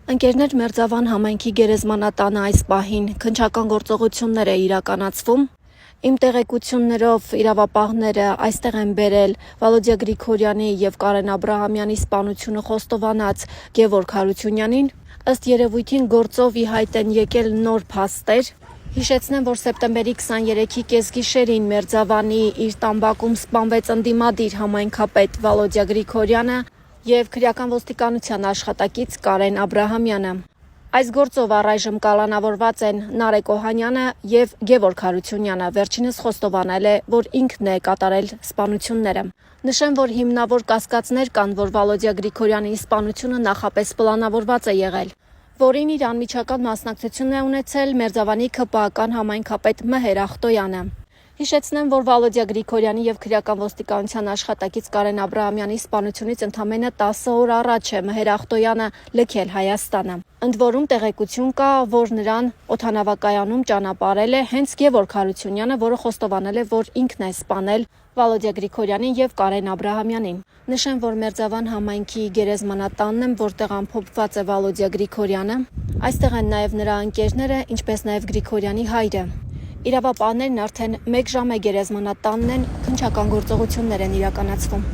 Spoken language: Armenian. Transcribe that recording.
Ընկերներ Մերձավան համայնքի գերեզմանատանը այս պահին քննչական գործողություններ է իրականացվում։ Իմ տեղեկություններով իրավապահները այստեղ են բերել Վալոդյա Գրիգորյանի եւ Կարեն Աբրահամյանի սպանությունը խոստովանած Գևորգ Հարությունյանին։ Ըստ երևույթին գործով ի հայտ են եկել նոր փաստեր։ Հիշեցնեմ, որ սեպտեմբերի 23-ի կեսգիշերին Մերձավանի իր տամբակում սպանվեց ընդդիմադիր համայնքապետ Վալոդյա Գրիգորյանը եւ քրեական ոստիկանության աշխատակից Կարեն Աբրահամյանը։ Այս գործով առայժմ կալանավորված են Նարեկ Օհանյանը եւ Գևորգ Հարությունյանը, վերջինս խոստովանել է, որ ինքն է կատարել սպանությունները։ Նշեմ, որ հիմնավոր կասկածներ կան, որ Վալոդյա Գրիգորյանի սպանությունը նախապես պլանավորված է եղել, որին իր անմիջական մասնակցություն է ունեցել Մերձավանի ՔՊԱ-ական համայնքապետ Մհեր Ախտոյանը։ Հիշեցնեմ, որ Վալոդյա Գրիգորյանի եւ քրեական ոստիկանության աշխատակից Կարեն Աբրահամյանի սպանությունից ընդամենը 10 օր առաջ է Մհեր Ախտոյանը լքել Հայաստանը։ Ընդ որում տեղեկություն կա, որ նրան օդանավակայանում ճանապարհել է հենց Գևորգ Հարությունյանը, որը խոստովանել է, որ ինքն է սպանել Վալոդյա Գրիգորյանին եւ Կարեն Աբրահամյանին։ Նշեմ, որ Մերձավան համայնքի գերեզմանատանն եմ, որտեղ ամփոփված է Վալոդյա Գրիգորյանը։ Այստեղ են նաեւ նրա ընկերները, ինչպես նաեւ Գրիգորյանի հայրը։ Իրավապահներն արդեն 1 ժամ է գերեզմանատանն են, քննչական գործողություններ են իրականացվում։